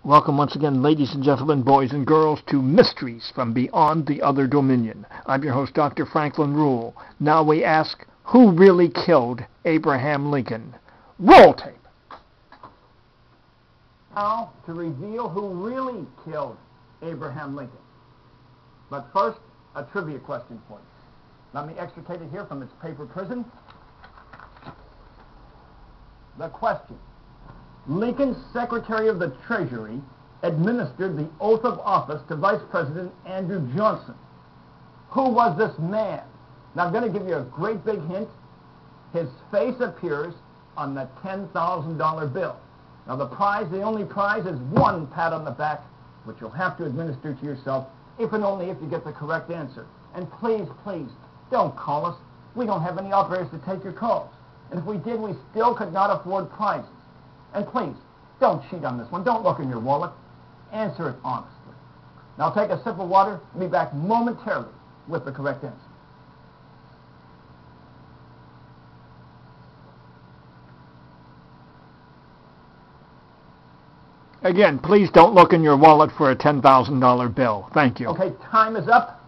Welcome once again, ladies and gentlemen, boys and girls, to Mysteries from Beyond the Other Dominion. I'm your host, Dr. Franklin Ruehl. Now we ask, who really killed Abraham Lincoln? Roll tape! Now, to reveal who really killed Abraham Lincoln. But first, a trivia question for you. Let me extricate it here from its paper prison. The question: Lincoln's Secretary of the Treasury administered the oath of office to Vice President Andrew Johnson. Who was this man? Now, I'm going to give you a great big hint. His face appears on the $10,000 bill. Now, the only prize is one pat on the back, which you'll have to administer to yourself, if and only if you get the correct answer. And please, please, don't call us. We don't have any operators to take your calls. And if we did, we still could not afford prizes. And please, don't cheat on this one. Don't look in your wallet. Answer it honestly. Now take a sip of water. I'll be back momentarily with the correct answer. Again, please don't look in your wallet for a $10,000 bill. Thank you. Okay, time is up.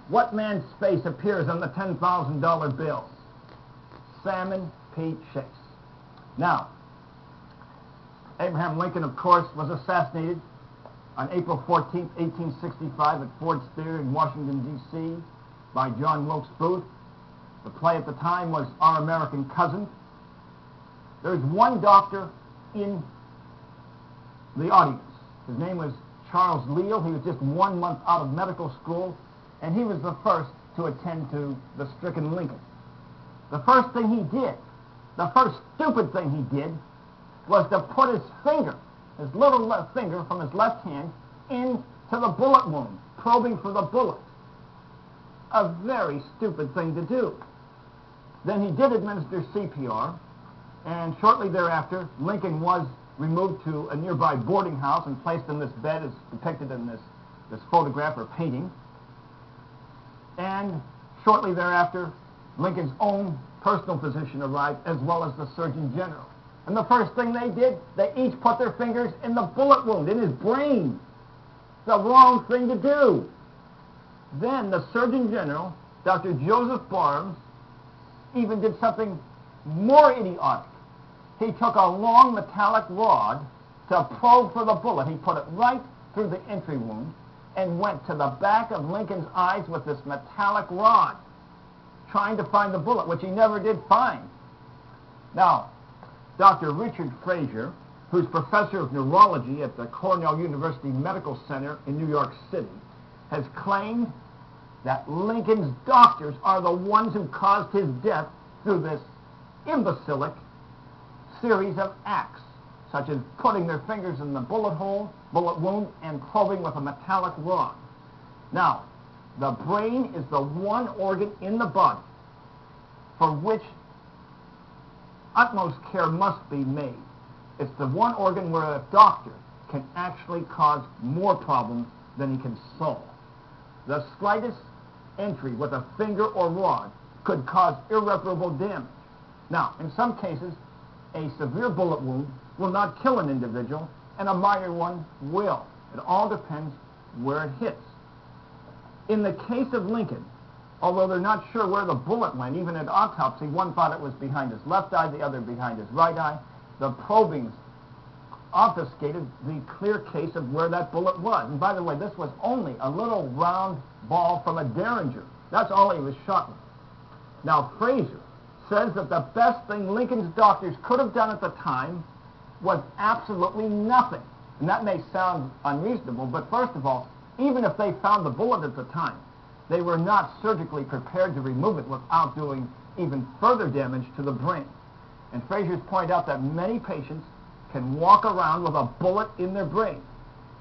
What man's face appears on the $10,000 bill? Salmon P. Chase. Now, Abraham Lincoln, of course, was assassinated on April 14, 1865 at Ford's Theater in Washington, D.C. by John Wilkes Booth. The play at the time was Our American Cousin. There's one doctor in the audience. His name was Charles Leal. He was just 1 month out of medical school, and he was the first to attend to the stricken Lincoln. The first thing he did, the first stupid thing he did, was to put his finger, his little finger from his left hand, into the bullet wound, probing for the bullet. A very stupid thing to do. Then he did administer CPR, and shortly thereafter, Lincoln was removed to a nearby boarding house and placed in this bed as depicted in this photograph or painting. And shortly thereafter, Lincoln's own personal physician arrived, as well as the Surgeon General. And the first thing they did, they each put their fingers in the bullet wound, in his brain. The wrong thing to do. Then the Surgeon General, Dr. Joseph Barnes, even did something more idiotic. He took a long metallic rod to probe for the bullet. He put it right through the entry wound and went to the back of Lincoln's eyes with this metallic rod, trying to find the bullet, which he never did find. Now, Dr. Richard Frazier, who's professor of neurology at the Cornell University Medical Center in New York City, has claimed that Lincoln's doctors are the ones who caused his death through this imbecilic series of acts, such as putting their fingers in the bullet wound, and probing with a metallic rod. Now, the brain is the one organ in the body for which utmost care must be made. It's the one organ where a doctor can actually cause more problems than he can solve. The slightest entry with a finger or rod could cause irreparable damage. Now, in some cases, a severe bullet wound will not kill an individual, and a minor one will. It all depends where it hits. In the case of Lincoln, although they're not sure where the bullet went, even at autopsy, one thought it was behind his left eye, the other behind his right eye. The probings obfuscated the clear case of where that bullet was. And by the way, this was only a little round ball from a Derringer. That's all he was shot with. Now, Frazier says that the best thing Lincoln's doctors could have done at the time was absolutely nothing. And that may sound unreasonable, but first of all, even if they found the bullet at the time, they were not surgically prepared to remove it without doing even further damage to the brain. And Frazier's pointed out that many patients can walk around with a bullet in their brain.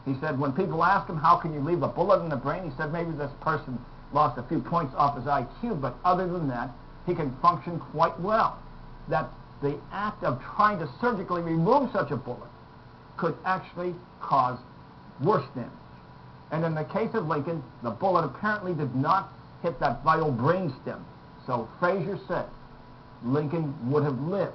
He said when people ask him, how can you leave a bullet in the brain, he said maybe this person lost a few points off his IQ, but other than that, he can function quite well. That the act of trying to surgically remove such a bullet could actually cause worse damage. And in the case of Lincoln, the bullet apparently did not hit that vital brainstem. So Frazier said Lincoln would have lived.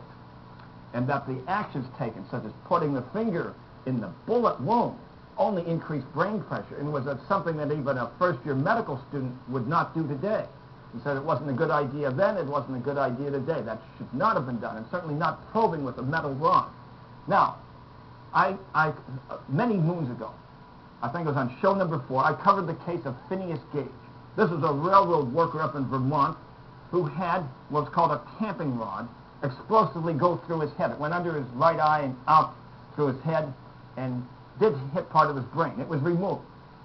and that the actions taken, such as putting the finger in the bullet wound only increased brain pressure, and was something that even a first-year medical student would not do today. He said it wasn't a good idea then, it wasn't a good idea today. That should not have been done, and certainly not probing with a metal rod. Now, many moons ago, I think it was on show number 4, I covered the case of Phineas Gage. This was a railroad worker up in Vermont who had what's called a tamping rod explosively go through his head. It went under his right eye and out through his head and did hit part of his brain. It was removed.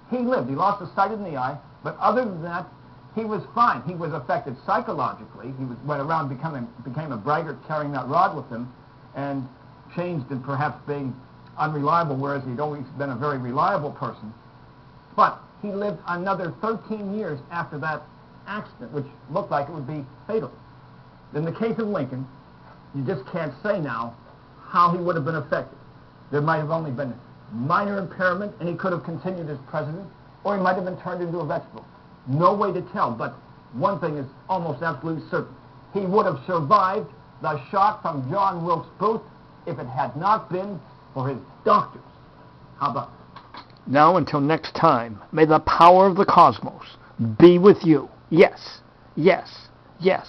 He lived. He lost the sight in the eye, but other than that, he was fine. He was affected psychologically. He went around became a braggart carrying that rod with him and changed in perhaps being unreliable, whereas he'd always been a very reliable person. But he lived another 13 years after that accident, which looked like it would be fatal. In the case of Lincoln, you just can't say now how he would have been affected. There might have only been minor impairment, and he could have continued as president, or he might have been turned into a vegetable. No way to tell, but one thing is almost absolutely certain. He would have survived the shot from John Wilkes Booth if it had not been for his doctors. How about that? Now, until next time, may the power of the cosmos be with you. Yes, yes, yes.